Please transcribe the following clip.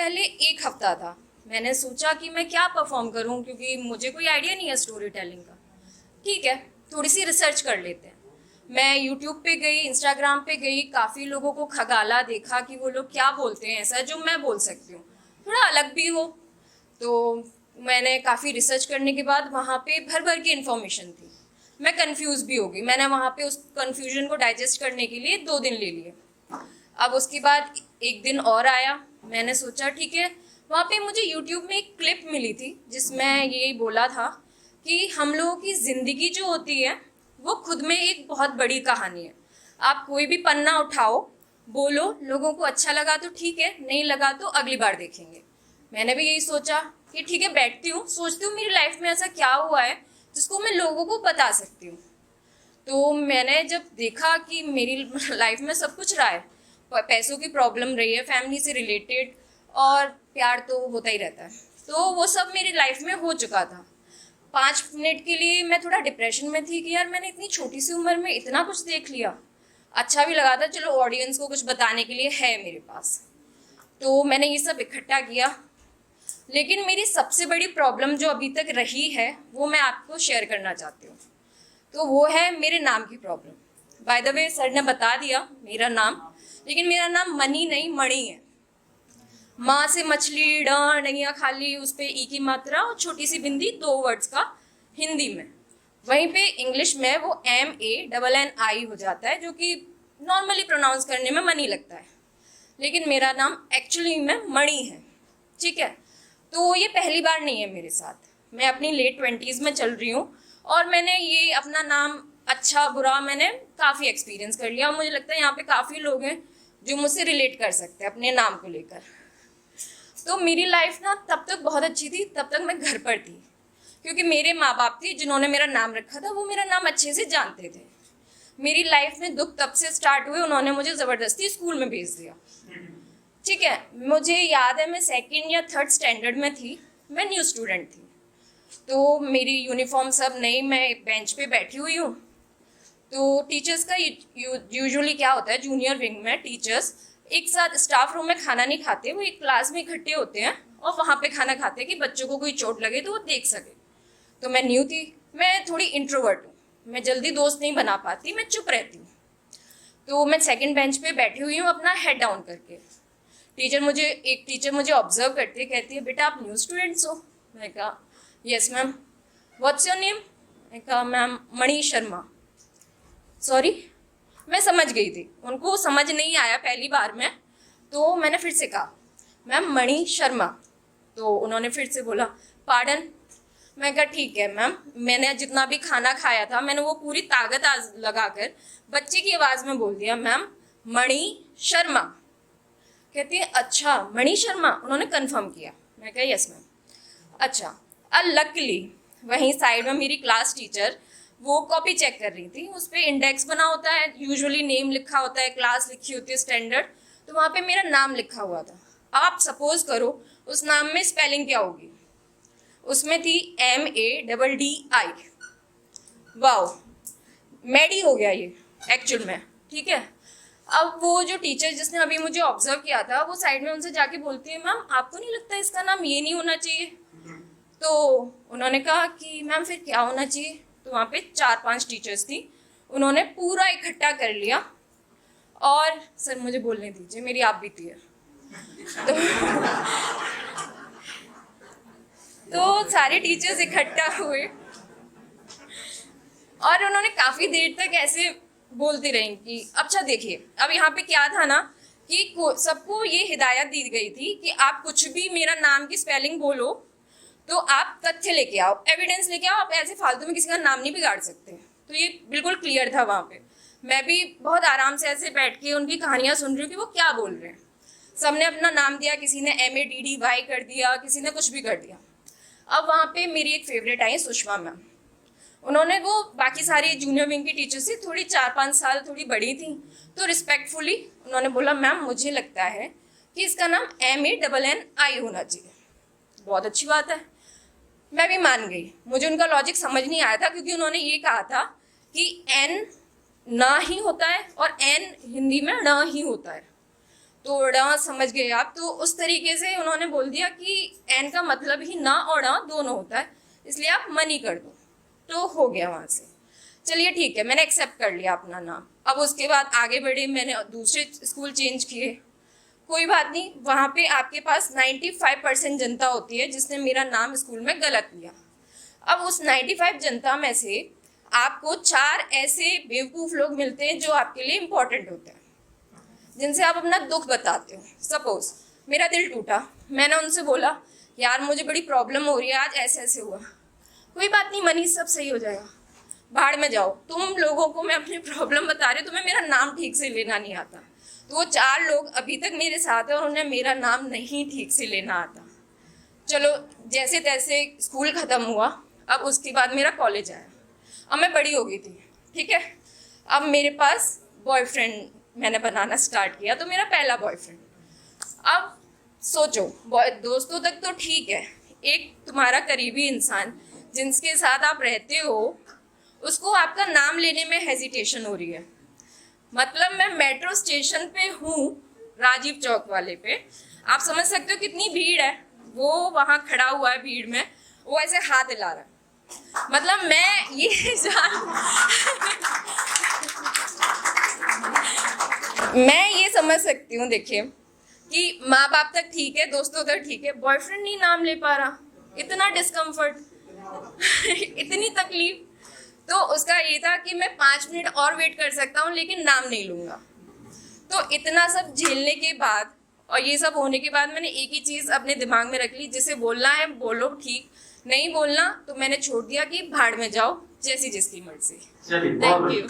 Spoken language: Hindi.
पहले एक हफ्ता था। मैंने सोचा कि मैं क्या परफॉर्म करूं, क्योंकि मुझे कोई आइडिया नहीं है स्टोरी टेलिंग का। ठीक है, थोड़ी सी रिसर्च कर लेते हैं। मैं यूट्यूब पे गई, इंस्टाग्राम पे गई, काफ़ी लोगों को खगाला, देखा कि वो लोग क्या बोलते हैं ऐसा जो मैं बोल सकती हूँ, थोड़ा अलग भी हो। तो मैंने काफ़ी रिसर्च करने के बाद वहाँ पे भर भर की इन्फॉर्मेशन थी। मैं कंफ्यूज भी हो गई। मैंने वहाँ पे उस कन्फ्यूजन को डाइजेस्ट करने के लिए 2 दिन ले लिए। अब उसके बाद एक दिन और आया। मैंने सोचा ठीक है, वहाँ पे मुझे यूट्यूब में एक क्लिप मिली थी जिसमें ये बोला था कि हम लोगों की ज़िंदगी जो होती है वो खुद में एक बहुत बड़ी कहानी है। आप कोई भी पन्ना उठाओ, बोलो, लोगों को अच्छा लगा तो ठीक है, नहीं लगा तो अगली बार देखेंगे। मैंने भी यही सोचा कि ठीक है, बैठती हूँ, सोचती हूँ मेरी लाइफ में ऐसा क्या हुआ है जिसको मैं लोगों को बता सकती हूँ। तो मैंने जब देखा कि मेरी लाइफ में सब कुछ रहा है, पैसों की प्रॉब्लम रही है, फैमिली से रिलेटेड, और प्यार तो होता ही रहता है, तो वो सब मेरी लाइफ में हो चुका था। 5 मिनट के लिए मैं थोड़ा डिप्रेशन में थी कि यार मैंने इतनी छोटी सी उम्र में इतना कुछ देख लिया। अच्छा भी लगा था, चलो ऑडियंस को कुछ बताने के लिए है मेरे पास। तो मैंने ये सब इकट्ठा किया। लेकिन मेरी सबसे बड़ी प्रॉब्लम जो अभी तक रही है वो मैं आपको शेयर करना चाहती हूँ। तो वो है मेरे नाम की problem. By the way, sir ने बता दिया मेरा नाम, लेकिन मेरा नाम मनी नहीं, मणि है। माँ से मछली, ड नैया खाली, उस पर ई की मात्रा और छोटी सी बिंदी, 2 वर्ड्स का हिंदी में। वहीं पे इंग्लिश में वो MANNI हो जाता है, जो कि नॉर्मली प्रोनाउंस करने में मनी लगता है, लेकिन मेरा नाम एक्चुअली में मणि है। ठीक है, तो ये पहली बार नहीं है मेरे साथ। मैं अपनी लेट 20s में चल रही हूँ और मैंने ये अपना नाम, अच्छा बुरा, मैंने काफ़ी एक्सपीरियंस कर लिया। मुझे लगता है यहाँ पे काफ़ी लोग हैं जो मुझसे रिलेट कर सकते हैं अपने नाम को लेकर। तो मेरी लाइफ ना तब तक बहुत अच्छी थी, तब तक मैं घर पर थी, क्योंकि मेरे माँ बाप थे जिन्होंने मेरा नाम रखा था, वो मेरा नाम अच्छे से जानते थे। मेरी लाइफ में दुख तब से स्टार्ट हुए, उन्होंने मुझे ज़बरदस्ती स्कूल में भेज दिया। ठीक है, मुझे याद है मैं 2nd या 3rd स्टैंडर्ड में थी, मैं न्यू स्टूडेंट थी। तो मेरी यूनिफॉर्म सब नई, मैं बेंच पे बैठी हुई हूँ। तो टीचर्स का यूजुअली क्या होता है, जूनियर विंग में टीचर्स एक साथ स्टाफ रूम में खाना नहीं खाते, वो एक क्लास में इकट्ठे होते हैं और वहाँ पे खाना खाते हैं कि बच्चों को कोई चोट लगे तो वो देख सके। तो मैं न्यू थी, मैं थोड़ी इंट्रोवर्ट हूँ, मैं जल्दी दोस्त नहीं बना पाती, मैं चुप रहती हूँ। तो मैं 2nd बेंच पे बैठी हुई हूँ अपना हेड डाउन करके। एक टीचर मुझे ऑब्जर्व करती है, कहती है बेटा आप न्यू स्टूडेंट्स हो? मैं कहा yes ma'am. What's your name? मैं कहा मैम मणि शर्मा। सॉरी, मैं समझ गई थी, उनको समझ नहीं आया पहली बार में, तो मैंने फिर से कहा मैम मणि शर्मा। तो उन्होंने फिर से बोला पार्डन। मैं कहा ठीक है मैम। मैंने जितना भी खाना खाया था मैंने वो पूरी ताकत लगाकर बच्चे की आवाज़ में बोल दिया मैम मणि शर्मा। कहती है अच्छा मणि शर्मा, उन्होंने कंफर्म किया। मैं कहा यस मैम। अच्छा, लकली वहीं साइड में मेरी क्लास टीचर वो कॉपी चेक कर रही थी, उस पर इंडेक्स बना होता है, यूजुअली नेम लिखा होता है, क्लास लिखी होती है स्टैंडर्ड, तो वहाँ पे मेरा नाम लिखा हुआ था। आप सपोज करो उस नाम में स्पेलिंग क्या होगी? उसमें थी MADDI। वाओ, मैडी हो गया ये एक्चुअल में। ठीक है, अब वो जो टीचर जिसने अभी मुझे ऑब्जर्व किया था, वो साइड में उनसे जाके बोलती है मैम आपको नहीं लगता इसका नाम ये नहीं होना चाहिए? तो उन्होंने कहा कि मैम फिर क्या होना चाहिए? तो वहाँ पे 4-5 टीचर्स थी, उन्होंने पूरा इकट्ठा कर लिया और सर मुझे बोलने दीजिए, मेरी आप बीती है। तो सारे टीचर्स इकट्ठा हुए और उन्होंने काफ़ी देर तक ऐसे बोलती रही कि अच्छा देखिए, अब यहाँ पे क्या था ना कि सबको ये हिदायत दी गई थी कि आप कुछ भी मेरा नाम की स्पेलिंग बोलो तो आप तथ्य लेके आओ, एविडेंस लेके आओ, आप ऐसे फालतू में किसी का नाम नहीं बिगाड़ सकते। तो ये बिल्कुल क्लियर था वहाँ पे। मैं भी बहुत आराम से ऐसे बैठ के उनकी कहानियाँ सुन रही हूँ कि वो क्या बोल रहे हैं। सबने अपना नाम दिया, किसी ने MADDY कर दिया, किसी ने कुछ भी कर दिया। अब वहाँ पे मेरी एक फेवरेट आई सुषमा मैम। उन्होंने वो बाकी सारी जूनियर विंग की टीचर से थोड़ी 4-5 साल थोड़ी बड़ी थी, तो रिस्पेक्टफुली उन्होंने बोला मैम मुझे लगता है कि इसका नाम MANNI होना चाहिए। बहुत अच्छी बात है, मैं भी मान गई। मुझे उनका लॉजिक समझ नहीं आया था, क्योंकि उन्होंने ये कहा था कि N ना ही होता है और N हिंदी में न ही होता है। तोड़ा समझ गए आप, तो उस तरीके से उन्होंने बोल दिया कि एन का मतलब ही ना और ड़ा दोनों होता है, इसलिए आप मनी कर दो। तो हो गया वहाँ से, चलिए ठीक है, मैंने एक्सेप्ट कर लिया अपना नाम। अब उसके बाद आगे बढ़े, मैंने दूसरे स्कूल चेंज किए, कोई बात नहीं, वहाँ पे आपके पास 95% जनता होती है जिसने मेरा नाम स्कूल में गलत लिया। अब उस 95 जनता में से आपको 4 ऐसे बेवकूफ़ लोग मिलते हैं जो आपके लिए इम्पोर्टेंट होते हैं, जिनसे आप अपना दुख बताते हो। सपोज मेरा दिल टूटा, मैंने उनसे बोला यार मुझे बड़ी प्रॉब्लम हो रही है, आज ऐसे ऐसे हुआ। कोई बात नहीं मनी, सब सही हो जाएगा, भाड़ में जाओ। तुम लोगों को मैं अपनी प्रॉब्लम बता रही हूँ, तुम्हें मेरा नाम ठीक से लेना नहीं आता। तो वो 4 लोग अभी तक मेरे साथ हैं और उन्हें मेरा नाम नहीं ठीक से लेना आता। चलो जैसे तैसे स्कूल ख़त्म हुआ, अब उसके बाद मेरा कॉलेज आया। अब मैं बड़ी हो गई थी, ठीक है। अब मेरे पास बॉयफ्रेंड मैंने बनाना स्टार्ट किया, तो मेरा पहला बॉयफ्रेंड। अब सोचो, दोस्तों तक तो ठीक है, एक तुम्हारा करीबी इंसान जिसके साथ आप रहते हो, उसको आपका नाम लेने में हेजिटेशन हो रही है। मतलब मैं मेट्रो स्टेशन पे हूँ, राजीव चौक वाले पे, आप समझ सकते हो कितनी भीड़ है। वो वहाँ खड़ा हुआ है भीड़ में, वो ऐसे हाथ हिला रहा है। मतलब मैं ये मैं ये समझ सकती हूँ, देखिए कि माँ बाप तक ठीक है, दोस्तों तक ठीक है, बॉयफ्रेंड नहीं नाम ले पा रहा, इतना डिस्कम्फर्ट इतनी तकलीफ। तो उसका ये था कि मैं 5 मिनट और वेट कर सकता हूँ लेकिन नाम नहीं लूँगा। तो इतना सब झेलने के बाद और ये सब होने के बाद मैंने एक ही चीज़ अपने दिमाग में रख ली, जिसे बोलना है बोलो, ठीक नहीं बोलना तो मैंने छोड़ दिया कि भाड़ में जाओ, जैसी जिसकी मर्जी। Thank you.